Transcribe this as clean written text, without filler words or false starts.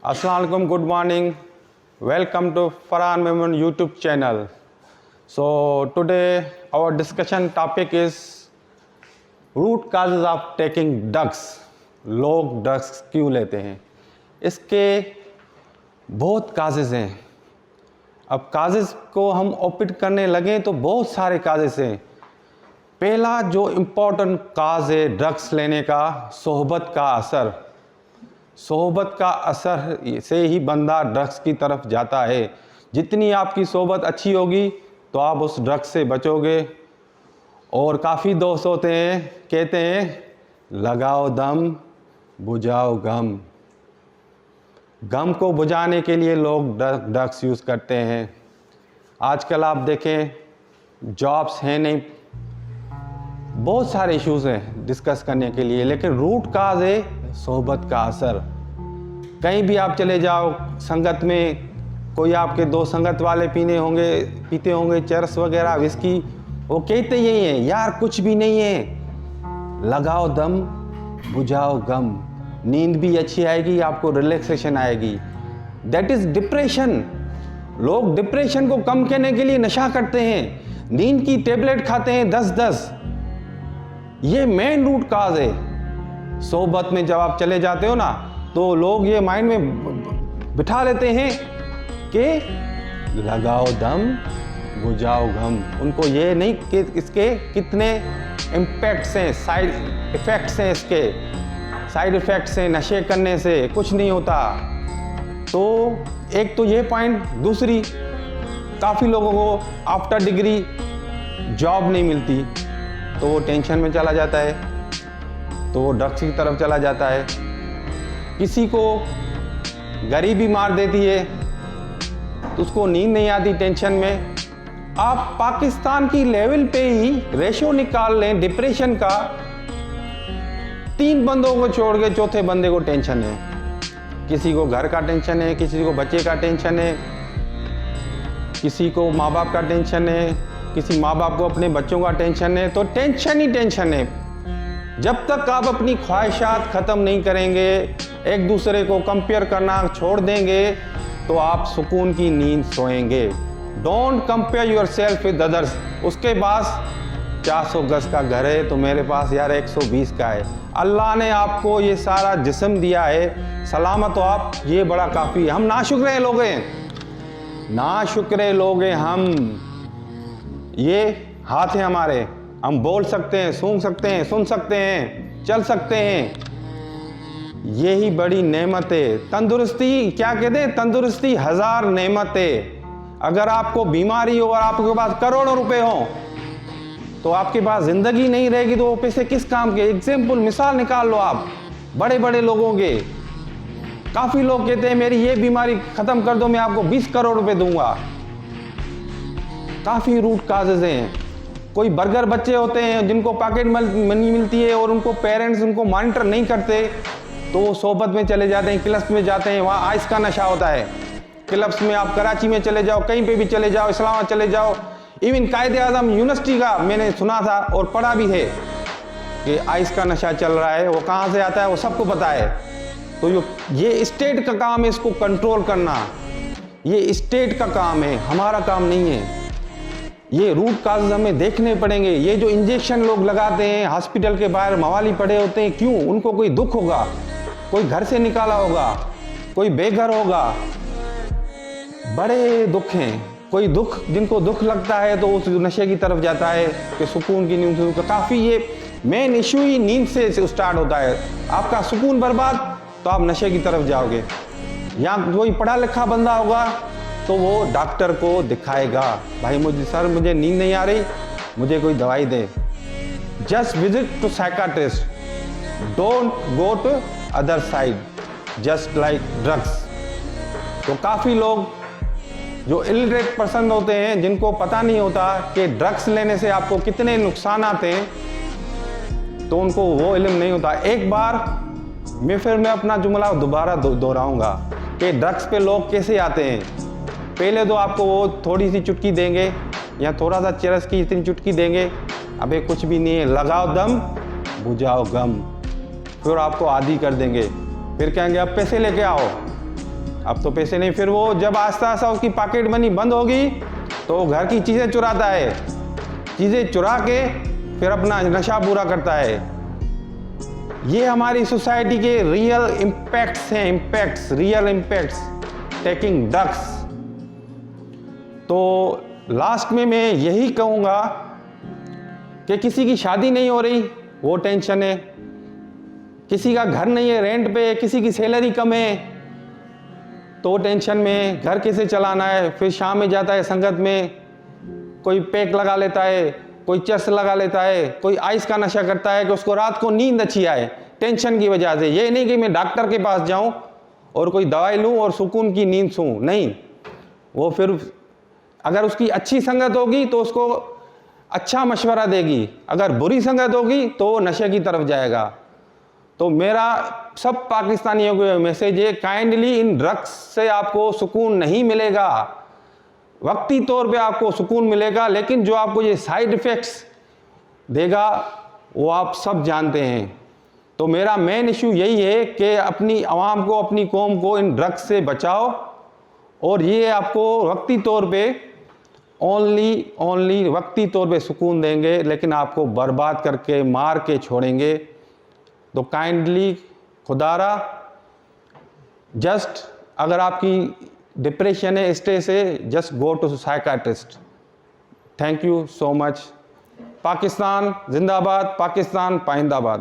Assalamu alaikum, good morning. Welcome to Farhan Memon YouTube channel. So today our discussion topic is root causes of taking drugs. लोग drugs क्यों लेते हैं? इसके बहुत causes हैं. अब काजेज़ को हम ओपिट करने लगें तो बहुत सारे काजेज़ हैं. पहला जो इम्पोर्टेंट काज है ड्रग्स लेने का, सोहबत का असर. सोहबत का असर से ही बंदा ड्रग्स की तरफ जाता है. जितनी आपकी सोहबत अच्छी होगी तो आप उस ड्रग्स से बचोगे. और काफ़ी दोस्त होते हैं, कहते हैं लगाओ दम बुझाओ गम. गम को बुझाने के लिए लोग ड्रग्स यूज़ करते हैं. आजकल आप देखें जॉब्स हैं नहीं, बहुत सारे इश्यूज़ हैं डिस्कस करने के लिए, लेकिन रूट काज है सोहबत का असर. कहीं भी आप चले जाओ, संगत में कोई आपके दो संगत वाले पीते होंगे चरस वगैरह, विस्की, वो कहते यही हैं यार कुछ भी नहीं है, लगाओ दम बुझाओ गम. नींद भी अच्छी आएगी, आपको रिलैक्सेशन आएगी. That is depression. लोग डिप्रेशन को कम करने के लिए नशा करते हैं, नींद की टेबलेट खाते हैं 10-10. ये मेन रूट काज है. सोहबत में जब आप चले जाते हो ना तो लोग ये माइंड में बिठा लेते हैं कि लगाओ दम बुझाओ गम. उनको ये नहीं कि इसके कितने इम्पैक्ट्स हैं, साइड इफ़ेक्ट्स हैं. इसके साइड इफ़ेक्ट्स हैं, नशे करने से कुछ नहीं होता. तो एक तो ये पॉइंट. दूसरी, काफ़ी लोगों को आफ्टर डिग्री जॉब नहीं मिलती तो वो टेंशन में चला जाता है, तो वो ड्रग्स की तरफ चला जाता है. किसी को गरीबी मार देती है तो उसको नींद नहीं आती टेंशन में. आप पाकिस्तान की लेवल पे ही रेशो निकाल लें डिप्रेशन का, 3 बंदों को छोड़ के चौथे बंदे को टेंशन है. किसी को घर का टेंशन है, किसी को बच्चे का टेंशन है, किसी को माँ बाप का टेंशन है, किसी माँ बाप को अपने बच्चों का टेंशन है. तो टेंशन ही टेंशन है. जब तक आप अपनी ख्वाहिशात ख़त्म नहीं करेंगे, एक दूसरे को कंपेयर करना छोड़ देंगे, तो आप सुकून की नींद सोएंगे. Don't compare yourself with others. उसके पास 400 गज का घर है तो मेरे पास यार 120 का है. अल्लाह ने आपको ये सारा जिस्म दिया है, सलामत हो आप, ये बड़ा काफ़ी है. हम नाशुक्रे लोग हैं, नाशुक्रे लोग हैं हम. ये हाथ है हमारे, हम बोल सकते हैं, सूंघ सकते हैं, सुन सकते हैं, चल सकते हैं. यही बड़ी नेमत है. तंदुरुस्ती क्या कहते हैं, तंदुरुस्ती 1000 नेमत है. अगर आपको बीमारी हो और आपके पास करोड़ों रुपए हो तो आपके पास ज़िंदगी नहीं रहेगी, तो वो पैसे किस काम के. एग्जाम्पल, मिसाल निकाल लो आप बड़े बड़े लोगों के. काफ़ी लोग कहते हैं मेरी ये बीमारी ख़त्म कर दो, मैं आपको 20 करोड़ रुपए दूंगा. काफ़ी रूट काजेज़ हैं. कोई बर्गर बच्चे होते हैं जिनको पॉकेट मनी मिलती है और उनको पेरेंट्स उनको मॉनिटर नहीं करते, तो वो सोहबत में चले जाते हैं, क्लब्स में जाते हैं. वहाँ आइस का नशा होता है. क्लब्स में आप कराची में चले जाओ, कहीं पे भी चले जाओ, इस्लामाबाद चले जाओ, इवन कायदे-आज़म यूनिवर्सिटी का मैंने सुना था और पढ़ा भी है कि आइस का नशा चल रहा है. वो कहाँ से आता है वो सबको पता है. तो ये स्टेट का काम है इसको कंट्रोल करना. ये स्टेट का काम है, हमारा काम नहीं है. ये रूट काज हमें देखने पड़ेंगे. ये जो इंजेक्शन लोग लगाते हैं हॉस्पिटल के बाहर, मवाली पड़े होते हैं, क्यों? उनको कोई दुख होगा, कोई घर से निकाला होगा, कोई बेघर होगा. बड़े दुख हैं. कोई दुख, जिनको दुख लगता है तो उस नशे की तरफ जाता है कि सुकून की नींद. काफ़ी ये मेन इशू ही नींद से स्टार्ट होता है. आपका सुकून बर्बाद तो आप नशे की तरफ जाओगे. यहाँ कोई पढ़ा लिखा बंदा होगा तो वो डॉक्टर को दिखाएगा, भाई मुझे नींद नहीं आ रही, मुझे कोई दवाई दे. Just visit to psychiatrist, don't go to other side, just like drugs. तो काफ़ी लोग जो इलिटरेट पर्सन होते हैं, जिनको पता नहीं होता कि ड्रग्स लेने से आपको कितने नुकसान आते हैं, तो उनको वो इल्म नहीं होता. एक बार मैं अपना जुमला दोबारा दोहराऊंगा कि ड्रग्स पे लोग कैसे आते हैं. पहले तो आपको वो थोड़ी सी चुटकी देंगे या थोड़ा सा चरस की इतनी चुटकी देंगे, अबे कुछ भी नहीं है, लगाओ दम बुझाओ गम. फिर आपको आदी कर देंगे, फिर कहेंगे अब पैसे लेके आओ, अब तो पैसे नहीं, फिर वो जब आस्ता आस्ता उसकी पॉकेट मनी बंद होगी तो वो घर की चीज़ें चुराता है, चीज़ें चुरा के फिर अपना नशा पूरा करता है। ये हमारी सोसाइटी के रियल इम्पैक्ट्स हैं, रियल इम्पैक्ट्स टेकिंग ड्रग्स। तो लास्ट में मैं यही कहूँगा कि किसी की शादी नहीं हो रही वो टेंशन है, किसी का घर नहीं है रेंट पे, किसी की सैलरी कम है तो टेंशन में, घर कैसे चलाना है। फिर शाम में जाता है संगत में, कोई पैक लगा लेता है, कोई चर्स लगा लेता है, कोई आइस का नशा करता है कि उसको रात को नींद अच्छी आए टेंशन की वजह से। ये नहीं कि मैं डॉक्टर के पास जाऊं और कोई दवाई लूं और सुकून की नींद सूं, नहीं। वो फिर अगर उसकी अच्छी संगत होगी तो उसको अच्छा मशवरा देगी, अगर बुरी संगत होगी तो वो नशे की तरफ जाएगा। तो मेरा सब पाकिस्तानियों को मैसेज है, काइंडली इन ड्रग्स से आपको सुकून नहीं मिलेगा, वक्ती तौर पे आपको सुकून मिलेगा, लेकिन जो आपको ये साइड इफ़ेक्ट्स देगा वो आप सब जानते हैं। तो मेरा मेन इशू यही है कि अपनी आवाम को, अपनी कौम को इन ड्रग्स से बचाओ, और ये आपको वक्ती तौर पे ओनली वक्ती तौर पे सुकून देंगे, लेकिन आपको बर्बाद करके मार के छोड़ेंगे। तो काइंडली खुदारा जस्ट, अगर आपकी डिप्रेशन है, स्ट्रेस है, just go to psychiatrist. Thank you so much. Pakistan जिंदाबाद, पाकिस्तान पाइंदाबाद।